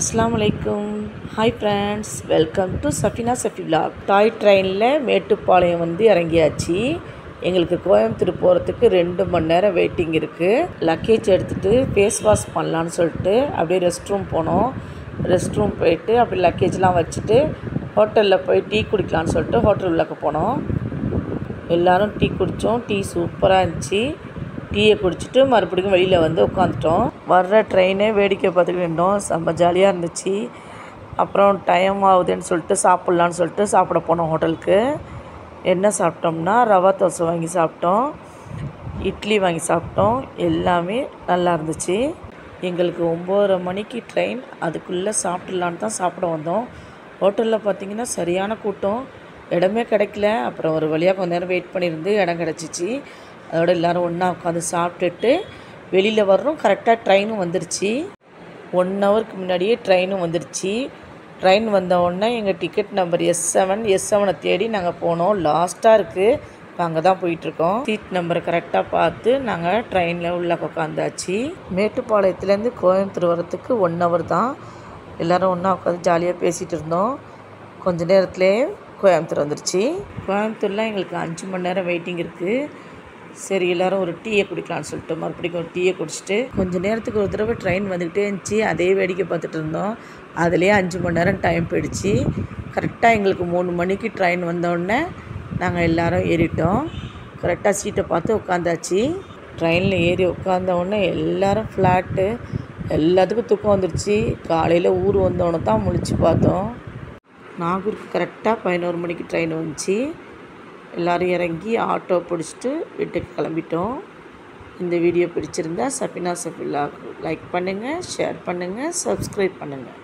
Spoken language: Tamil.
அஸ்ஸலாமுஅலைக்கும். Hi friends, welcome to Safina Safi vlog. டாய் ட்ரெயினில் மேட்டுப்பாளையம் வந்து இறங்கியாச்சு. எங்களுக்கு கோயம்புத்தூர் போகிறதுக்கு 2 மணி நேரம் வெயிட்டிங் இருக்குது. லக்கேஜ் எடுத்துகிட்டு ஃபேஸ் வாஷ் பண்ணலான்னு சொல்லிட்டு அப்படியே ரெஸ்ட் ரூம் போனோம். ரெஸ்ட் ரூம் போயிட்டு அப்படி லக்கேஜ்லாம் வச்சுட்டு ஹோட்டலில் போய் டீ குடிக்கலான்னு சொல்லிட்டு ஹோட்டல் உள்ளக்க போனோம். எல்லோரும் டீ குடித்தோம். டீ சூப்பராக இருந்துச்சு. டீயை குடிச்சிட்டு மறுபடியும் வெளியில் வந்து உட்காந்துட்டோம். வர்ற ட்ரெயினே வேடிக்கை பார்த்துக்கிட்டு இருந்தோம். செம்ம ஜாலியாக இருந்துச்சு. அப்புறம் டைம் ஆகுதுன்னு சொல்லிட்டு சாப்பிட்லான்னு சொல்லிட்டு சாப்பிட போனோம் ஹோட்டலுக்கு. என்ன சாப்பிட்டோம்னா ரவா தோசை வாங்கி சாப்பிட்டோம், இட்லி வாங்கி சாப்பிட்டோம். எல்லாமே நல்லா இருந்துச்சு. எங்களுக்கு 9:30 மணிக்கு ட்ரெயின். அதுக்குள்ளே சாப்பிட்லான்னு தான் சாப்பிட வந்தோம். ஹோட்டலில் பார்த்திங்கன்னா சரியான கூட்டம், இடமே கிடைக்கல. அப்புறம் ஒரு வழியாக கொஞ்ச நேரம் வெயிட் பண்ணியிருந்து இடம் கிடச்சிச்சு. அதோடு எல்லோரும் ஒன்றா உட்காந்து சாப்பிட்டுட்டு வெளியில் வர்றோம். கரெக்டாக ட்ரெயினும் வந்துருச்சு. 1 ஹவருக்கு முன்னாடியே ட்ரெயினும் வந்துருச்சு. ட்ரெயின் வந்தவுடனே எங்கள் டிக்கெட் நம்பர் S7 தேடி நாங்கள் போனோம். லாஸ்ட்டாக இருக்குது. இப்போ அங்கே தான் போயிட்டுருக்கோம். சீட் நம்பரை கரெக்டாக பார்த்து நாங்கள் ட்ரெயினில் உள்ளே உட்காந்தாச்சு. மேட்டுப்பாளையத்துலேருந்து கோயம்புத்தூர் வரத்துக்கு 1 ஹவர் தான். எல்லோரும் ஒன்றா உட்காந்து ஜாலியாக பேசிகிட்டு இருந்தோம். கொஞ்ச நேரத்துலேயே கோயம்புத்தூர் வந்துருச்சு. கோயம்புத்தூரில் எங்களுக்கு 5 மணி நேரம் வெயிட்டிங் இருக்குது. சரி, எல்லோரும் ஒரு டீயை குடிக்கலான்னு சொல்லிட்டு மறுபடியும் ஒரு டீயை குடிச்சிட்டு கொஞ்சம் நேரத்துக்கு ஒரு தடவை ட்ரெயின் வந்துக்கிட்டே இருந்துச்சு. அதே வேடிக்கை பார்த்துட்டு இருந்தோம். அதுலேயே 5 மணி நேரம் டைம் போயிடுச்சு. கரெக்டாக எங்களுக்கு 3 மணிக்கு ட்ரெயின் வந்தோடனே நாங்கள் எல்லோரும் ஏறிட்டோம். கரெக்டாக சீட்டை பார்த்து உட்காந்தாச்சு. ட்ரெயினில் ஏறி உட்காந்தவுடனே எல்லோரும் ஃப்ளாட்டு. எல்லாத்துக்கும் தூக்கம் வந்துடுச்சு. காலையில் ஊர் வந்தோடனே தான் முழிச்சு பார்த்தோம். நாகூருக்கு கரெக்டாக 11 மணிக்கு ட்ரெயின் வந்துச்சு. எல்லோரும் இறங்கி ஆட்டோ பிடிச்சிட்டு வீட்டுக்கு கிளம்பிட்டோம். இந்த வீடியோ பிடிச்சிருந்தா சஃபினா சஃபி விலாக் லைக் பண்ணுங்கள், ஷேர் பண்ணுங்கள், சப்ஸ்கிரைப் பண்ணுங்கள்.